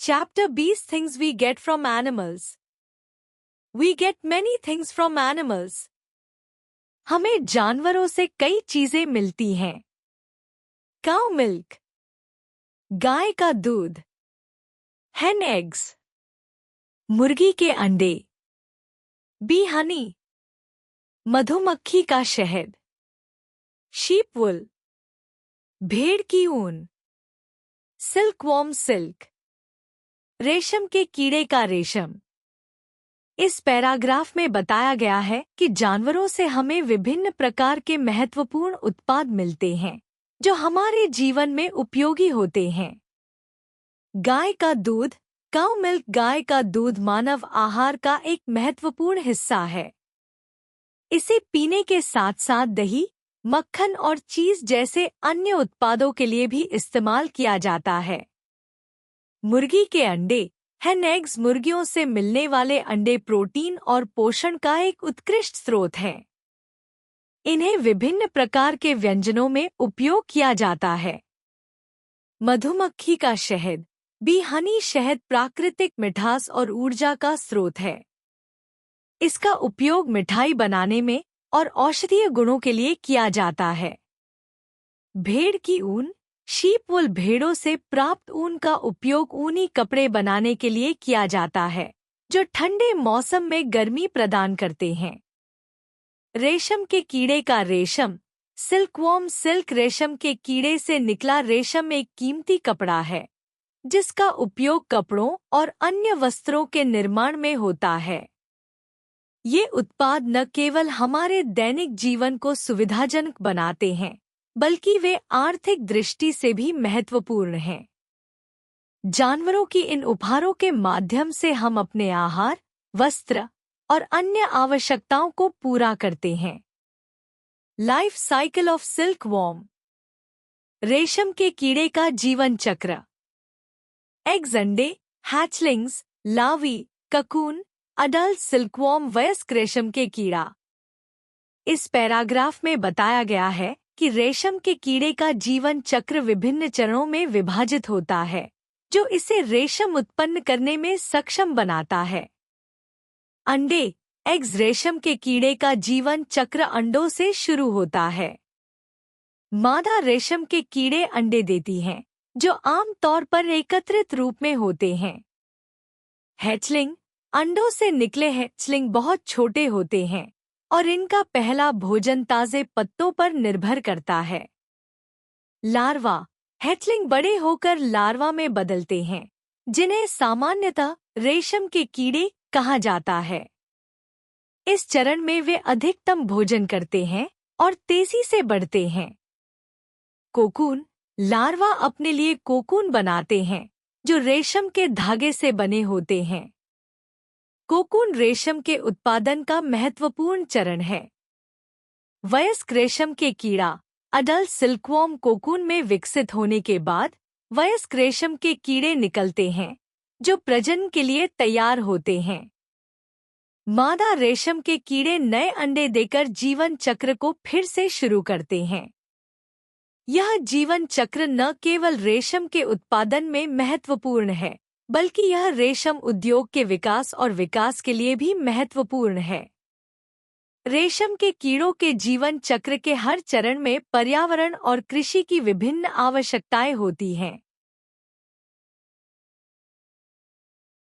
Chapter 20 Things We Get from Animals. We get many things from animals. हमें जानवरों से कई चीजें मिलती हैं. Cow milk, गाय का दूध. Hen eggs, मुर्गी के अंडे. Bee honey, मधुमक्खी का शहद. Sheep wool, भेड़ की ऊन. Silkworm silk, रेशम के कीड़े का रेशम. इस पैराग्राफ में बताया गया है कि जानवरों से हमें विभिन्न प्रकार के महत्वपूर्ण उत्पाद मिलते हैं जो हमारे जीवन में उपयोगी होते हैं. गाय का दूध, काउ मिल्क. गाय का दूध मानव आहार का एक महत्वपूर्ण हिस्सा है. इसे पीने के साथ साथ दही, मक्खन और चीज जैसे अन्य उत्पादों के लिए भी इस्तेमाल किया जाता है. मुर्गी के अंडे, हेन एग्स. मुर्गियों से मिलने वाले अंडे प्रोटीन और पोषण का एक उत्कृष्ट स्रोत हैं. इन्हें विभिन्न प्रकार के व्यंजनों में उपयोग किया जाता है. मधुमक्खी का शहद, बी हनी. शहद प्राकृतिक मिठास और ऊर्जा का स्रोत है. इसका उपयोग मिठाई बनाने में और औषधीय गुणों के लिए किया जाता है. भेड़ की ऊन, शीप वुल. भेड़ों से प्राप्त ऊन का उपयोग ऊनी कपड़े बनाने के लिए किया जाता है जो ठंडे मौसम में गर्मी प्रदान करते हैं. रेशम के कीड़े का रेशम, सिल्कवॉर्म सिल्क. रेशम के कीड़े से निकला रेशम एक कीमती कपड़ा है जिसका उपयोग कपड़ों और अन्य वस्त्रों के निर्माण में होता है. ये उत्पाद न केवल हमारे दैनिक जीवन को सुविधाजनक बनाते हैं बल्कि वे आर्थिक दृष्टि से भी महत्वपूर्ण हैं. जानवरों की इन उपहारों के माध्यम से हम अपने आहार, वस्त्र और अन्य आवश्यकताओं को पूरा करते हैं. Life cycle of silkworm. रेशम के कीड़े का जीवन चक्र. एग्स, अंडे, hatchlings, larvae, cocoon, adult. Silkworm, वयस्क रेशम के कीड़ा. इस पैराग्राफ में बताया गया है कि रेशम के कीड़े का जीवन चक्र विभिन्न चरणों में विभाजित होता है जो इसे रेशम उत्पन्न करने में सक्षम बनाता है. अंडे, एग्स. रेशम के कीड़े का जीवन चक्र अंडों से शुरू होता है. मादा रेशम के कीड़े अंडे देती हैं जो आमतौर पर एकत्रित रूप में होते हैं. हैचलिंग, अंडों से निकले हैचलिंग बहुत छोटे होते हैं और इनका पहला भोजन ताजे पत्तों पर निर्भर करता है. लार्वा, हैचलिंग बड़े होकर लार्वा में बदलते हैं जिन्हें सामान्यतः रेशम के कीड़े कहा जाता है. इस चरण में वे अधिकतम भोजन करते हैं और तेजी से बढ़ते हैं. कोकून, लार्वा अपने लिए कोकून बनाते हैं जो रेशम के धागे से बने होते हैं. कोकून रेशम के उत्पादन का महत्वपूर्ण चरण है. वयस्क रेशम के कीड़ा, अडल्ट. सिल्कवॉर्म कोकून में विकसित होने के बाद वयस्क रेशम के कीड़े निकलते हैं जो प्रजनन के लिए तैयार होते हैं. मादा रेशम के कीड़े नए अंडे देकर जीवन चक्र को फिर से शुरू करते हैं. यह जीवन चक्र न केवल रेशम के उत्पादन में महत्वपूर्ण है बल्कि यह रेशम उद्योग के विकास और विकास के लिए भी महत्वपूर्ण है. रेशम के कीड़ों के जीवन चक्र के हर चरण में पर्यावरण और कृषि की विभिन्न आवश्यकताएं होती हैं.